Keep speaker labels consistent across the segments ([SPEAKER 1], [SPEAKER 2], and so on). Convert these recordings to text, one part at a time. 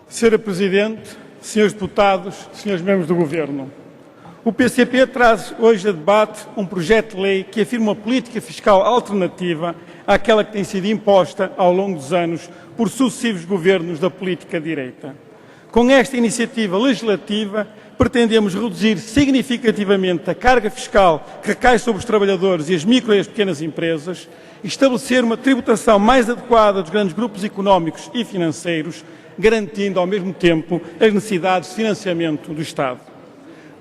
[SPEAKER 1] Senhora Presidente, senhores deputados, senhores membros do Governo, o PCP traz hoje a debate um projeto de lei que afirma uma política fiscal alternativa àquela que tem sido imposta ao longo dos anos por sucessivos governos da política direita. Com esta iniciativa legislativa, pretendemos reduzir significativamente a carga fiscal que recai sobre os trabalhadores e as micro e as pequenas empresas, estabelecer uma tributação mais adequada dos grandes grupos económicos e financeiros, garantindo ao mesmo tempo as necessidades de financiamento do Estado.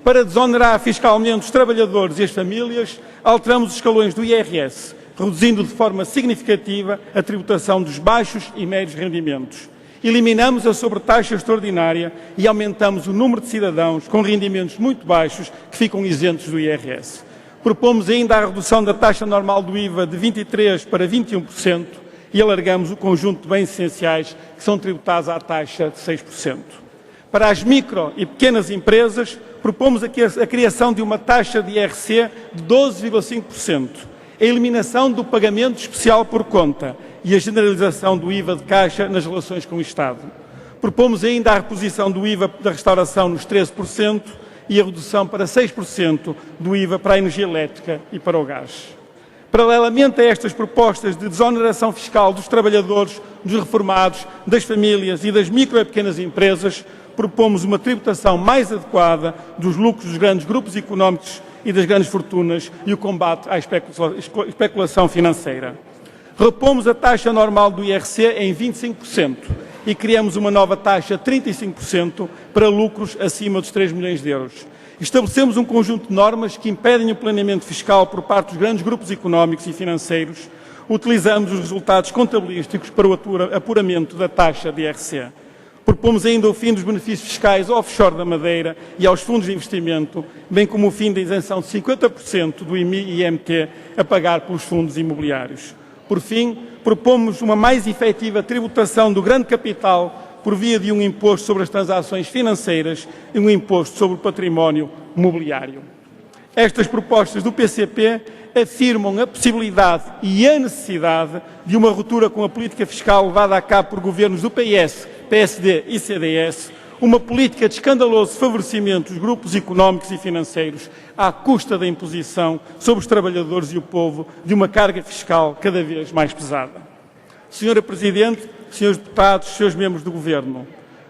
[SPEAKER 1] Para desonerar fiscalmente os trabalhadores e as famílias, alteramos os escalões do IRS, reduzindo de forma significativa a tributação dos baixos e médios rendimentos. Eliminamos a sobretaxa extraordinária e aumentamos o número de cidadãos com rendimentos muito baixos que ficam isentos do IRS. Propomos ainda a redução da taxa normal do IVA de 23% para 21% e alargamos o conjunto de bens essenciais que são tributados à taxa de 6%. Para as micro e pequenas empresas, propomos a criação de uma taxa de IRC de 12,5%, a eliminação do pagamento especial por conta e a generalização do IVA de caixa nas relações com o Estado. Propomos ainda a reposição do IVA da restauração nos 13% e a redução para 6% do IVA para a energia elétrica e para o gás. Paralelamente a estas propostas de desoneração fiscal dos trabalhadores, dos reformados, das famílias e das micro e pequenas empresas, propomos uma tributação mais adequada dos lucros dos grandes grupos económicos e das grandes fortunas e o combate à especulação financeira. Repomos a taxa normal do IRC em 25% e criamos uma nova taxa de 35% para lucros acima dos 3 milhões de euros. Estabelecemos um conjunto de normas que impedem o planeamento fiscal por parte dos grandes grupos económicos e financeiros. Utilizamos os resultados contabilísticos para o apuramento da taxa de IRC. Propomos ainda o fim dos benefícios fiscais offshore da Madeira e aos fundos de investimento, bem como o fim da isenção de 50% do IMI e IMT a pagar pelos fundos imobiliários. Por fim, propomos uma mais efetiva tributação do grande capital por via de um imposto sobre as transações financeiras e um imposto sobre o património mobiliário. Estas propostas do PCP afirmam a possibilidade e a necessidade de uma ruptura com a política fiscal levada a cabo por governos do PS, PSD e CDS, uma política de escandaloso favorecimento dos grupos económicos e financeiros à custa da imposição sobre os trabalhadores e o povo de uma carga fiscal cada vez mais pesada. Senhora Presidente, senhores deputados, senhores membros do Governo,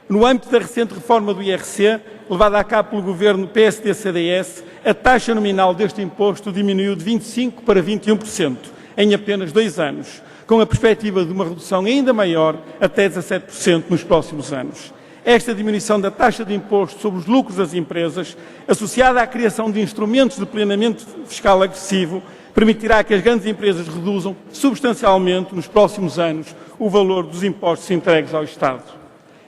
[SPEAKER 1] no âmbito da recente reforma do IRC, levada a cabo pelo Governo PSD-CDS, a taxa nominal deste imposto diminuiu de 25% para 21% em apenas 2 anos, com a perspectiva de uma redução ainda maior, até 17% nos próximos anos. Esta diminuição da taxa de imposto sobre os lucros das empresas, associada à criação de instrumentos de planeamento fiscal agressivo, permitirá que as grandes empresas reduzam substancialmente nos próximos anos o valor dos impostos entregues ao Estado.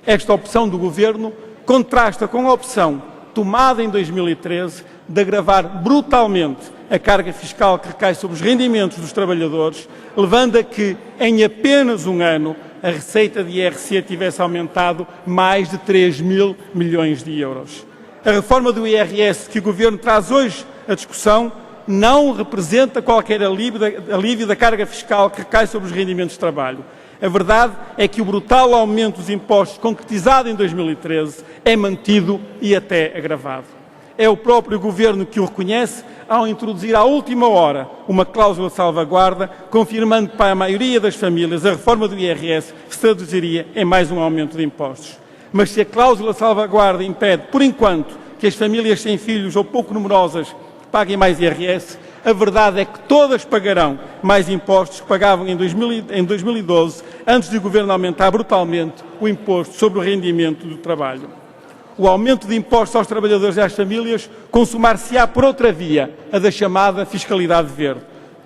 [SPEAKER 1] Esta opção do Governo contrasta com a opção tomada em 2013 de agravar brutalmente a carga fiscal que recai sobre os rendimentos dos trabalhadores, levando a que, em apenas um ano, a receita de IRC tivesse aumentado mais de 3 mil milhões de euros. A reforma do IRS que o Governo traz hoje à discussão não representa qualquer alívio da carga fiscal que recai sobre os rendimentos de trabalho. A verdade é que o brutal aumento dos impostos concretizado em 2013 é mantido e até agravado. É o próprio Governo que o reconhece ao introduzir à última hora uma cláusula de salvaguarda, confirmando que para a maioria das famílias a reforma do IRS se traduziria em mais um aumento de impostos. Mas se a cláusula de salvaguarda impede, por enquanto, que as famílias sem filhos ou pouco numerosas paguem mais IRS, a verdade é que todas pagarão mais impostos que pagavam em 2012, antes de o Governo aumentar brutalmente o imposto sobre o rendimento do trabalho. O aumento de impostos aos trabalhadores e às famílias consumar-se-á por outra via, a da chamada fiscalidade verde.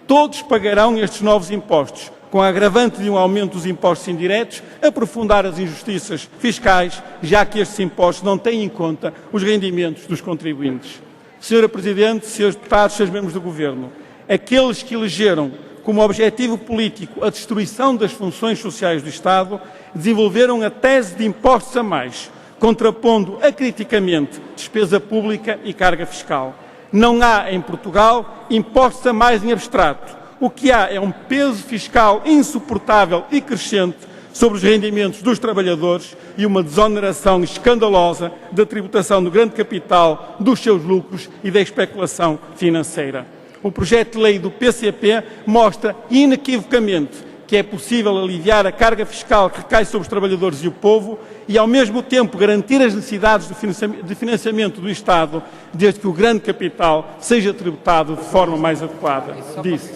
[SPEAKER 1] Todos pagarão estes novos impostos, com a agravante de um aumento dos impostos indiretos, aprofundar as injustiças fiscais, já que estes impostos não têm em conta os rendimentos dos contribuintes. Senhora Presidente, senhores deputados, senhores membros do Governo, aqueles que elegeram como objetivo político a destruição das funções sociais do Estado desenvolveram a tese de impostos a mais, contrapondo acriticamente despesa pública e carga fiscal. Não há, em Portugal, impostos a mais em abstrato. O que há é um peso fiscal insuportável e crescente sobre os rendimentos dos trabalhadores e uma desoneração escandalosa da tributação do grande capital, dos seus lucros e da especulação financeira. O projeto de lei do PCP mostra inequivocamente que é possível aliviar a carga fiscal que recai sobre os trabalhadores e o povo e, ao mesmo tempo, garantir as necessidades de financiamento do Estado, desde que o grande capital seja tributado de forma mais adequada. Disse.